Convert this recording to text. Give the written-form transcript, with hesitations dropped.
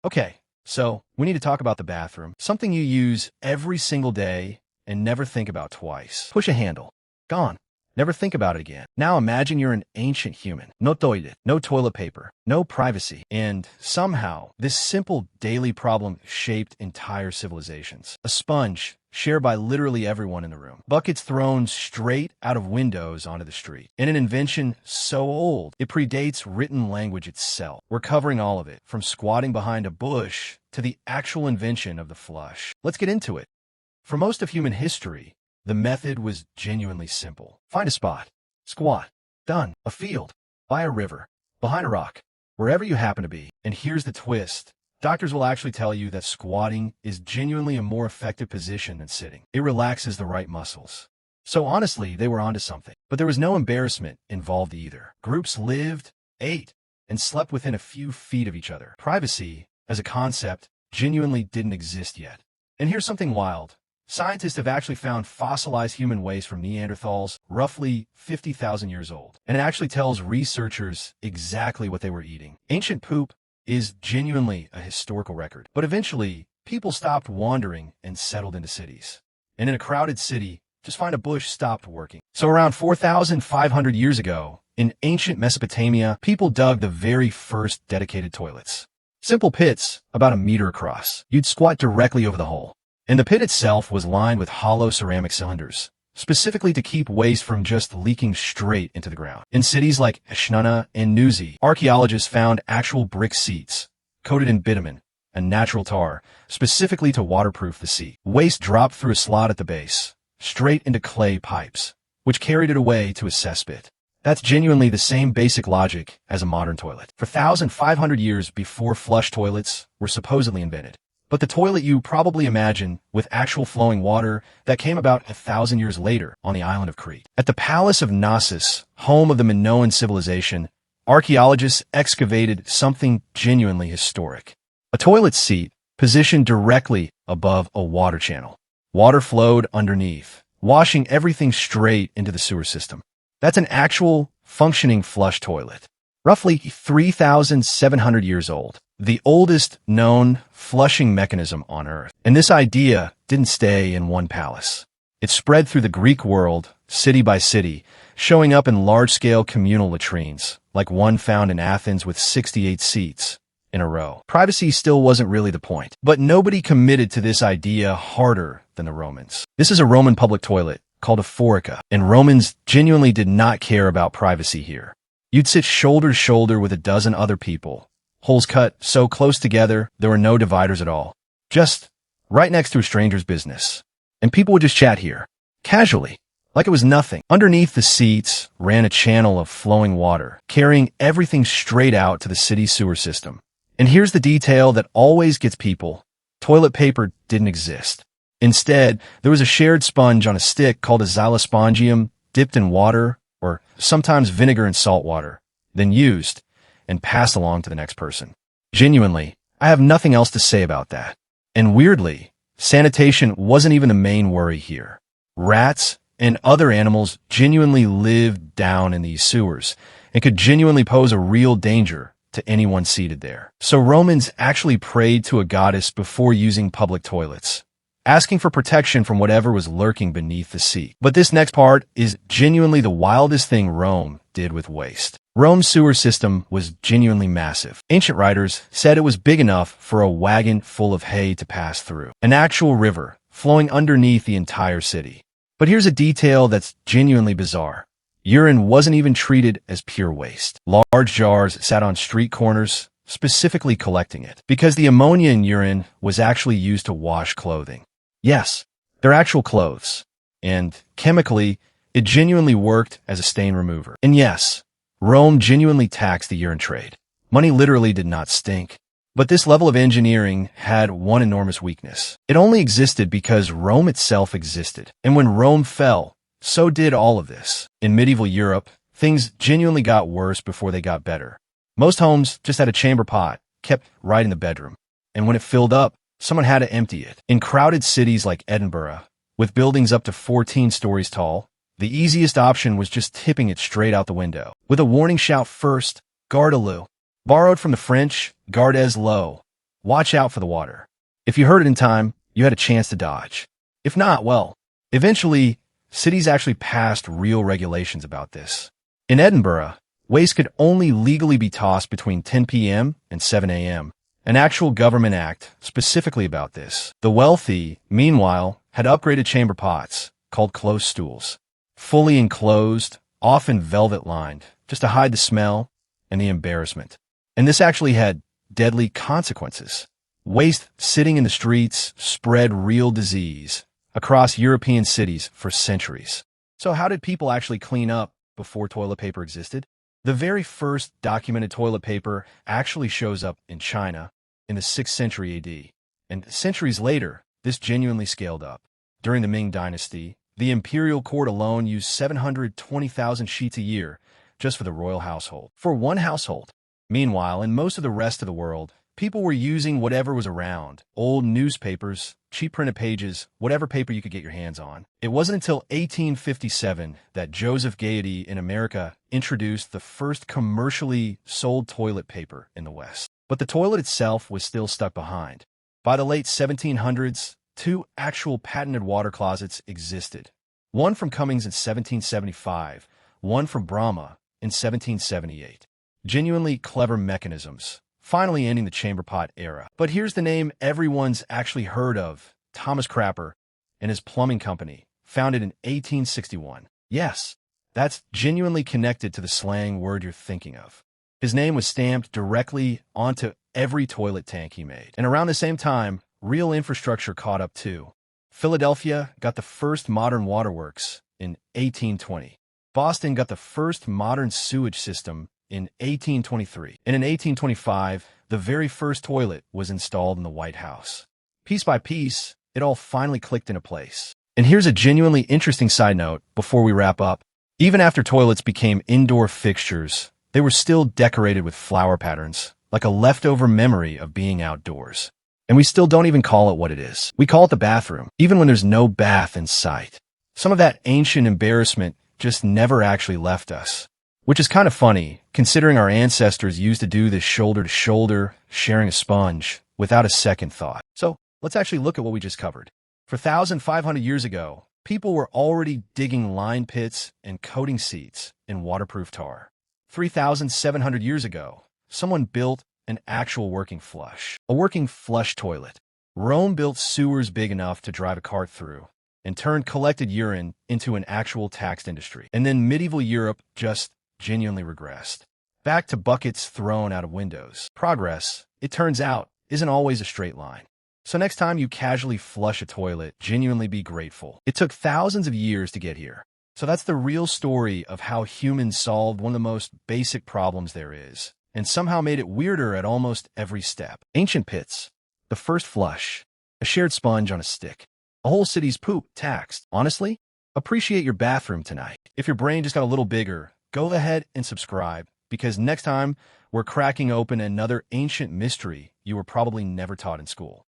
Okay, so we need to talk about the bathroom. Something you use every single day and never think about twice. Push a handle. Gone. Never think about it again. Now imagine you're an ancient human. No toilet, no toilet paper, no privacy. And somehow, this simple daily problem shaped entire civilizations. A sponge shared by literally everyone in the room. Buckets thrown straight out of windows onto the street. And an invention so old, it predates written language itself. We're covering all of it, from squatting behind a bush to the actual invention of the flush. Let's get into it. For most of human history, the method was genuinely simple. Find a spot, squat, done, a field, by a river, behind a rock, wherever you happen to be. And here's the twist. Doctors will actually tell you that squatting is genuinely a more effective position than sitting. It relaxes the right muscles. So honestly, they were onto something. But there was no embarrassment involved either. Groups lived, ate, and slept within a few feet of each other. Privacy, as a concept, genuinely didn't exist yet. And here's something wild. Scientists have actually found fossilized human waste from Neanderthals, roughly 50,000 years old. And it actually tells researchers exactly what they were eating. Ancient poop is genuinely a historical record. But eventually, people stopped wandering and settled into cities. And in a crowded city, just find a bush stopped working. So around 4,500 years ago, in ancient Mesopotamia, people dug the very first dedicated toilets. Simple pits, about a meter across. You'd squat directly over the hole. And the pit itself was lined with hollow ceramic cylinders, specifically to keep waste from just leaking straight into the ground. In cities like Eshnunna and Nuzi, archaeologists found actual brick seats, coated in bitumen, a natural tar, specifically to waterproof the seat. Waste dropped through a slot at the base, straight into clay pipes, which carried it away to a cesspit. That's genuinely the same basic logic as a modern toilet. For 1,500 years before flush toilets were supposedly invented. But the toilet you probably imagine with actual flowing water that came about 1,000 years later on the island of Crete. At the Palace of Knossos, home of the Minoan civilization, archaeologists excavated something genuinely historic. A toilet seat positioned directly above a water channel. Water flowed underneath, washing everything straight into the sewer system. That's an actual, functioning flush toilet. Roughly 3,700 years old. The oldest known flushing mechanism on Earth. And this idea didn't stay in one palace. It spread through the Greek world, city by city, showing up in large-scale communal latrines, like one found in Athens with 68 seats in a row. Privacy still wasn't really the point, but nobody committed to this idea harder than the Romans. This is a Roman public toilet called a forica, and Romans genuinely did not care about privacy here. You'd sit shoulder to shoulder with a dozen other people, holes cut so close together there were no dividers at all, just right next to a stranger's business. And people would just chat here, casually, like it was nothing. Underneath the seats ran a channel of flowing water, carrying everything straight out to the city's sewer system. And here's the detail that always gets people. Toilet paper didn't exist. Instead, there was a shared sponge on a stick called a xylospongium, dipped in water, or sometimes vinegar and salt water, then used and passed along to the next person. Genuinely, I have nothing else to say about that. And weirdly, sanitation wasn't even the main worry here. Rats and other animals genuinely lived down in these sewers and could genuinely pose a real danger to anyone seated there. So Romans actually prayed to a goddess before using public toilets, asking for protection from whatever was lurking beneath the seat. But this next part is genuinely the wildest thing Rome did with waste. Rome's sewer system was genuinely massive. Ancient writers said it was big enough for a wagon full of hay to pass through. An actual river flowing underneath the entire city. But here's a detail that's genuinely bizarre. Urine wasn't even treated as pure waste. Large jars sat on street corners, specifically collecting it, because the ammonia in urine was actually used to wash clothing. Yes, they're actual clothes. And chemically, it genuinely worked as a stain remover. And yes, Rome genuinely taxed the urine trade. Money literally did not stink. But this level of engineering had one enormous weakness. It only existed because Rome itself existed. And when Rome fell, so did all of this. In medieval Europe, things genuinely got worse before they got better. Most homes just had a chamber pot, kept right in the bedroom. And when it filled up, someone had to empty it. In crowded cities like Edinburgh, with buildings up to 14 stories tall, the easiest option was just tipping it straight out the window. With a warning shout first, garde à l'eau. Borrowed from the French, garde à l'eau, watch out for the water. If you heard it in time, you had a chance to dodge. If not, well, eventually, cities actually passed real regulations about this. In Edinburgh, waste could only legally be tossed between 10 p.m. and 7 a.m. An actual government act specifically about this. The wealthy, meanwhile, had upgraded chamber pots, called closed stools. Fully enclosed, often velvet-lined, just to hide the smell and the embarrassment. And this actually had deadly consequences. Waste sitting in the streets spread real disease across European cities for centuries. So how did people actually clean up before toilet paper existed? The very first documented toilet paper actually shows up in China in the 6th century AD. And centuries later, this genuinely scaled up. During the Ming Dynasty, the imperial court alone used 720,000 sheets a year just for the royal household. For one household. Meanwhile, in most of the rest of the world, people were using whatever was around. Old newspapers, cheap printed pages, whatever paper you could get your hands on. It wasn't until 1857 that Joseph Gaiety in America introduced the first commercially sold toilet paper in the West. But the toilet itself was still stuck behind. By the late 1700s, 2 actual patented water closets existed. One from Cummings in 1775, one from Brahma in 1778. Genuinely clever mechanisms, finally ending the chamber pot era. But here's the name everyone's actually heard of, Thomas Crapper and his plumbing company, founded in 1861. Yes, that's genuinely connected to the slang word you're thinking of. His name was stamped directly onto every toilet tank he made. And around the same time, real infrastructure caught up too. Philadelphia got the first modern waterworks in 1820. Boston got the first modern sewage system in 1823. And in 1825, the very first toilet was installed in the White House. Piece by piece, it all finally clicked into place. And here's a genuinely interesting side note before we wrap up. Even after toilets became indoor fixtures, they were still decorated with flower patterns, like a leftover memory of being outdoors. And we still don't even call it what it is. We call it the bathroom, even when there's no bath in sight. Some of that ancient embarrassment just never actually left us. Which is kind of funny, considering our ancestors used to do this shoulder to shoulder, sharing a sponge, without a second thought. So, let's actually look at what we just covered. For 1,500 years ago, people were already digging line pits and coating seats in waterproof tar. 3,700 years ago, someone built an actual working flush, a working flush toilet. Rome built sewers big enough to drive a cart through, and turned collected urine into an actual taxed industry. And then medieval Europe just genuinely regressed. Back to buckets thrown out of windows. Progress, it turns out, isn't always a straight line. So next time you casually flush a toilet, genuinely be grateful. It took thousands of years to get here. So that's the real story of how humans solved one of the most basic problems there is, and somehow made it weirder at almost every step. Ancient pits, the first flush, a shared sponge on a stick, a whole city's poop taxed. Honestly, appreciate your bathroom tonight. If your brain just got a little bigger, go ahead and subscribe, because next time we're cracking open another ancient mystery you were probably never taught in school.